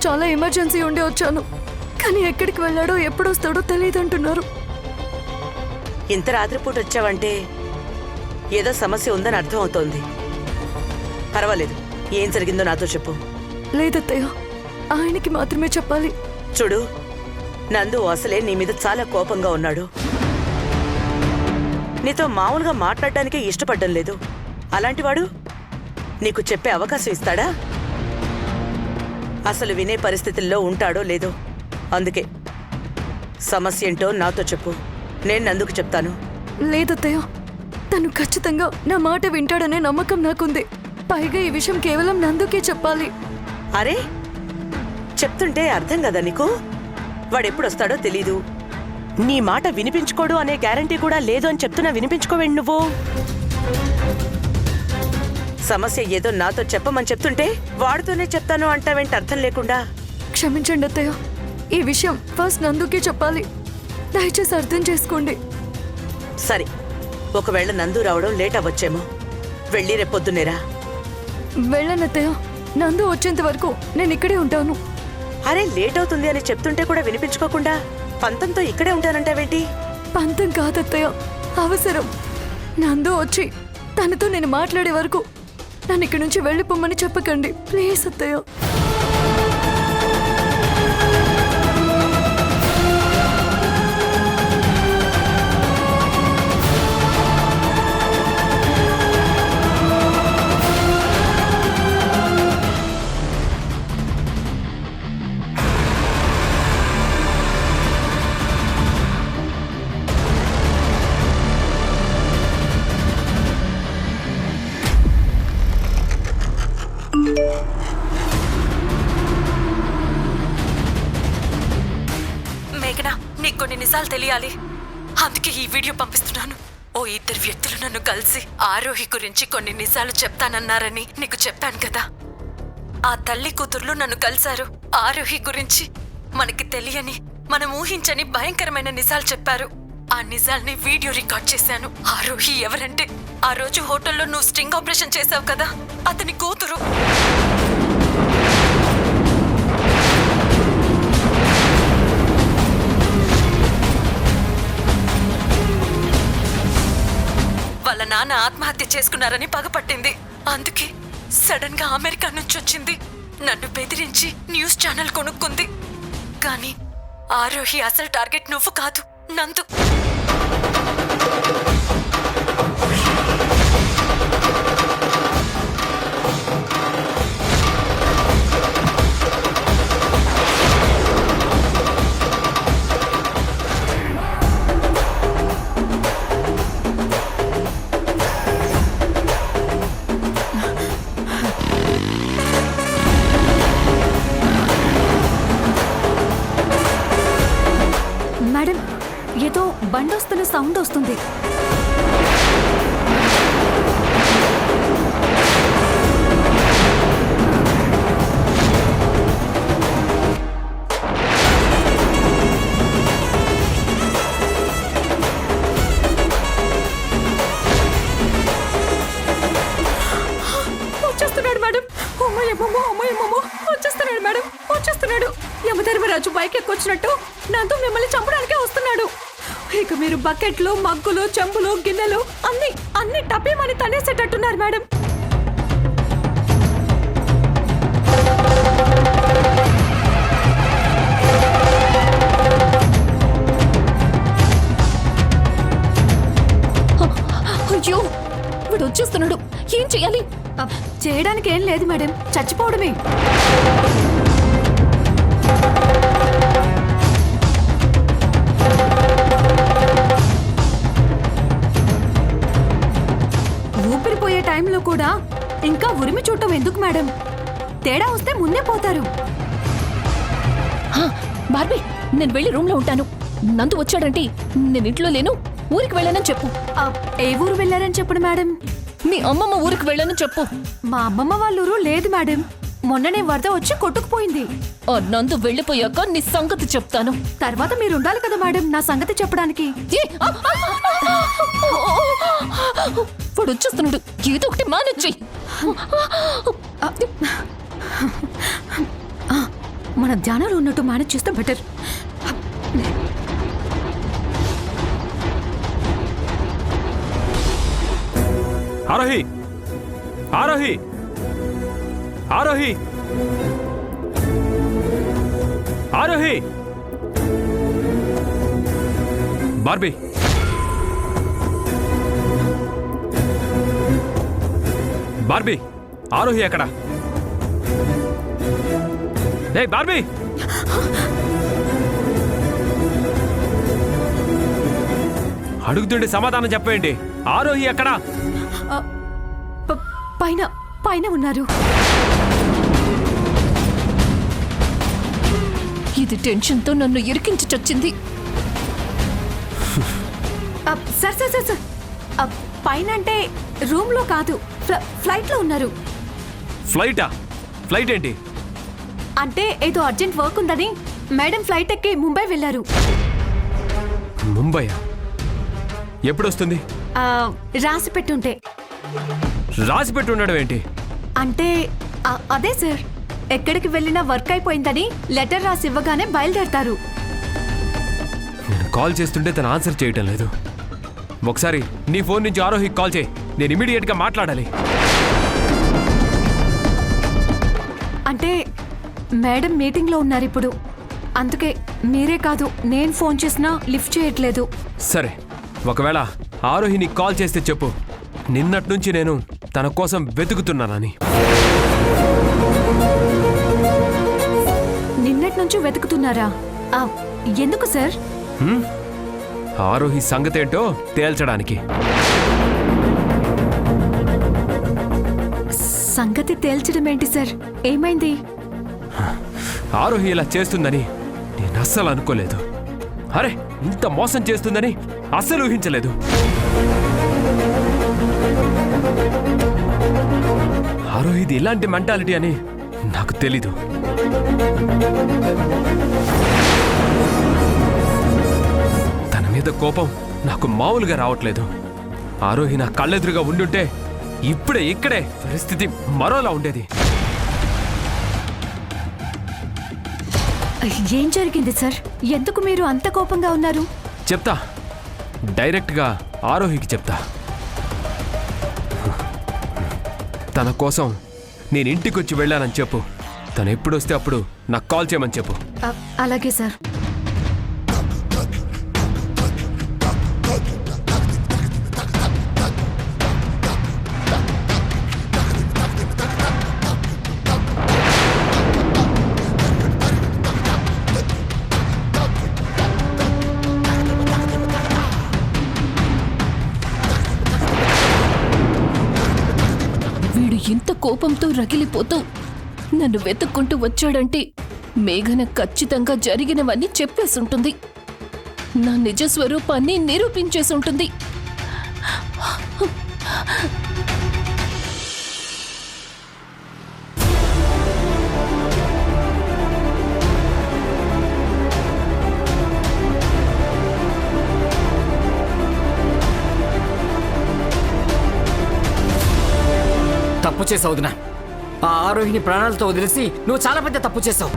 చాలా ఎమర్జెన్సీ ఉండి వచ్చాను. కానీ ఎక్కడికి వెళ్ళాడో ఎప్పుడొస్తాడో తెలియదంటున్నారు. ఇంత రాత్రిపూట వచ్చావంటే ఏదో సమస్య ఉందని అర్థం అవుతోంది. పర్వాలేదు, ఏం జరిగిందో నాతో చెప్పు. లేదత్తయ్య, ఆయనకి మాత్రమే చెప్పాలి. చూడు, నందు అసలే నీ మీద చాలా కోపంగా ఉన్నాడు. నీతో మామూలుగా మాట్లాడడానికే ఇష్టపడ్డం లేదు. అలాంటివాడు నీకు చెప్పే అవకాశం ఇస్తాడా? అసలు వినే పరిస్థితుల్లో ఉంటాడో లేదో. అందుకే సమస్య ఏంటో నాతో చెప్పు, నేను నందుకు చెప్తాను. లేదత్తయ్య, తను ఖచ్చితంగా నా మాట వింటాడనే నమ్మకం నాకుంది. పైగా ఈ విషయం కేవలం నందుకే చెప్పాలి. అరే, చెప్తుంటే అర్థం కదా నీకు? వాడెప్పుడొస్తాడో తెలీదు. నీ మాట వినిపించుకోడు అనే గ్యారంటీ కూడా లేదు అని చెప్తున్నా వినిపించుకోవేండి నువ్వు? సమస్య ఏదో నాతో చెప్పమని చెప్తుంటే వాడితోనే చెప్తాను అంటావేంటి అర్థం లేకుండా? క్షమించండి అత్తయ్య, ఈ విషయం ఫస్ట్ నందుకే చెప్పాలి. దయచేసి అర్థం చేసుకోండి. సరే, ఒకవేళ నందు రావడం లేట్ అవ్వచ్చేమో. వెళ్ళి రేపొద్దునేరా. వెళ్ళనత్తయ్య, నందు వచ్చేంత వరకు నేను ఇక్కడే ఉంటాను. అరే, లేట్ అవుతుంది అని చెప్తుంటే కూడా వినిపించుకోకుండా పంతంతో ఇక్కడే ఉంటానంటావేంటి? పంతం కాదత్తయ్య, అవసరం. నందు వచ్చి తనతో నేను మాట్లాడే వరకు నన్ను ఇక్కడి నుంచి వెళ్ళిపోమ్మని చెప్పకండి ప్లీజ్ అత్తయ్య. మేఘనా, నీకు కొన్ని నిజాలు తెలియాలి. అందుకే ఈ వీడియో పంపిస్తున్నాను. ఓ ఇద్దరు వ్యక్తులు నన్ను కలిసి ఆరోహి గురించి కొన్ని నిజాలు చెప్తానన్నారని నీకు చెప్పాను కదా. ఆ తల్లి కూతుర్లు నన్ను కలిశారు. ఆరోహి గురించి మనకి తెలియని, మనం ఊహించని భయంకరమైన నిజాలు చెప్పారు. ఆ నిజాల్ని వీడియో రికార్డ్ చేశాను. ఆరోహి ఎవరంటే, ఆ రోజు హోటల్లో నువ్వు స్ట్రింగ్ ఆపరేషన్ చేశావు కదా, అతని కూతురు. వాళ్ళ నాన్న ఆత్మహత్య చేసుకున్నారని పగపట్టింది. అందుకే సడన్ గా అమెరికా నుంచి వచ్చింది. నన్ను బెదిరించి న్యూస్ ఛానల్ కొనుక్కుంది. కానీ ఆరోహి అసలు టార్గెట్ నువ్వు కాదు, నందు. మేడం, ఏదో బండొస్తున్న సౌండ్ వస్తుంది. వచ్చేస్తున్నాడు మేడం. అమ్మాయి వచ్చేస్తున్నాడు మేడం, వచ్చేస్తున్నాడు. యమధర్మరాజు బైక్ ఎక్కొచ్చినట్టు నాతో మిమ్మల్ని చంపడానికే వస్తున్నాడు. ఇక మీరు బకెట్లు, మగ్గులు, చెంబులు, గిన్నెలు అన్ని టపేమని తనేసేటట్టున్నారు మేడం. అయ్యో, వీడు వచ్చేస్తున్నాడు. ఏం చెయ్యాలి? చేయడానికి ఏం లేదు మేడం, చచ్చిపోవడమే. ఊపిరిపోయే టైంలో కూడా ఇంకా ఉరిమి చూడటం ఎందుకు మేడం? తేడా వస్తే ముందే పోతారు. బార్బీ, నేను వెళ్ళి రూమ్ లో ఉంటాను. నందు వచ్చాడంటే నేను ఇంట్లో లేను, ఊరికి వెళ్ళానని చెప్పు. ఏ ఊరు వెళ్ళారని చెప్పడు మేడం? మీ అమ్మమ్మ ఊరికి వెళ్ళానని చెప్పు. మా అమ్మమ్మ వాళ్ళ ఊరు లేదు మేడం, మొన్ననే వరద వచ్చి కొట్టుకుపోయింది. ఆ నందు వెళ్ళిపోయాక నీ సంగతి చెప్తాను. తర్వాత మీరు ఉండాలి కదా మేడం నా సంగతి చెప్పడానికి. వాడు వచ్చేస్తున్నాడు, ఏదో ఒకటి మేనేజ్ చెయ్యి. మన ధ్యానంలో ఉన్నట్టు మేనేజ్ చేస్తే better. Aarohi Aarohi Aarohi Aarohi Barbie Barbie Aarohi ఎక్కడ? ఏ బార్బీ అడుగుతుండే సమాధానం చెప్పండి. ఆరోహి ఎక్కడ? పైన పైన ఉన్నారు. ఇది టెన్షన్తో నన్ను ఇరికించి చచ్చింది. సార్ సార్ సార్ సార్ పైన అంటే రూమ్ లో కాదు, ఫ్లైట్ లో ఉన్నారు. ఫ్లైటా? ఫ్లైట్ ఏంటి? అంటే ఏదో అర్జెంట్ వర్క్ ఉందని మేడం ఫ్లైట్ ఎక్కి ముంబై వెళ్ళారు. ముంబై ఎప్పుడొస్తుంది? రాసి పెట్టుంటే. రాసి పెట్టి ఉండడం ఏంటి? అంటే అదే సార్, ఎక్కడికి వెళ్ళినా వర్క్ అయిపోయిందని లెటర్ రాసి ఇవ్వగానే బయలుదేరతారు. నేను కాల్ చేస్తుంటే తను ఆన్సర్ చేయటం లేదు. ఒకసారి నీ ఫోన్ నుంచి ఆరోహికి కాల్ చేయి. నేను ఇమీడియట్ గా మాట్లాడాలి. అంటే మేడం మీటింగ్ లో ఉన్నారు ఇప్పుడు, అందుకే మీరే కాదు నేను ఫోన్ చేసినా లిఫ్ట్ చేయట్లేదు. సరే, ఒకవేళ ఆరోహి నీకు కాల్ చేస్తే చెప్పు, నిన్నటి నుంచి నేను తన కోసం వెతుకుతున్నానని. నిన్నటి నుంచి వెతుకుతున్నారా? ఎందుకు సార్? ఆరోహి సంగతేంటో తేల్చడానికి. సంగతి తేల్చడం ఏంటి సార్? ఏమైంది? ఆరోహి ఇలా చేస్తుందని నేను అస్సలు అనుకోలేదు. అరే, ఇంత మోసం చేస్తుందని అస్సలు ఊహించలేదు. ఆరోహిది ఇలాంటి మెంటాలిటీ అని నాకు తెలీదు. తన మీద కోపం నాకు మామూలుగా రావట్లేదు. ఆరోహి నా కళ్ళెదురుగా ఉండుంటే ఇక్కడే పరిస్థితి మరోలా ఉండేది. ఏం జరిగింది సార్? ఎందుకు మీరు అంత కోపంగా ఉన్నారు? చెప్తా, డైరెక్ట్గా ఆరోహికి చెప్తా. తన కోసం నేను ఇంటికొచ్చి వెళ్ళానని చెప్పు. తను ఎప్పుడొస్తే అప్పుడు నాకు కాల్ చేయమని చెప్పు. అలాగే సార్. ఇంత కోపంతో రగిలిపోతూ నన్ను వెతుక్కుంటూ వచ్చాడంటే మేఘన ఖచ్చితంగా జరిగినవన్నీ చెప్పేసుంటుంది. నా నిజ స్వరూపాన్ని నిరూపించేసుంటుంది. తప్పు చేసావు వదినా. ఆ ఆరోహిని ప్రాణాలతో వదిలేసి నువ్వు చాలా పెద్ద తప్పు చేసావు.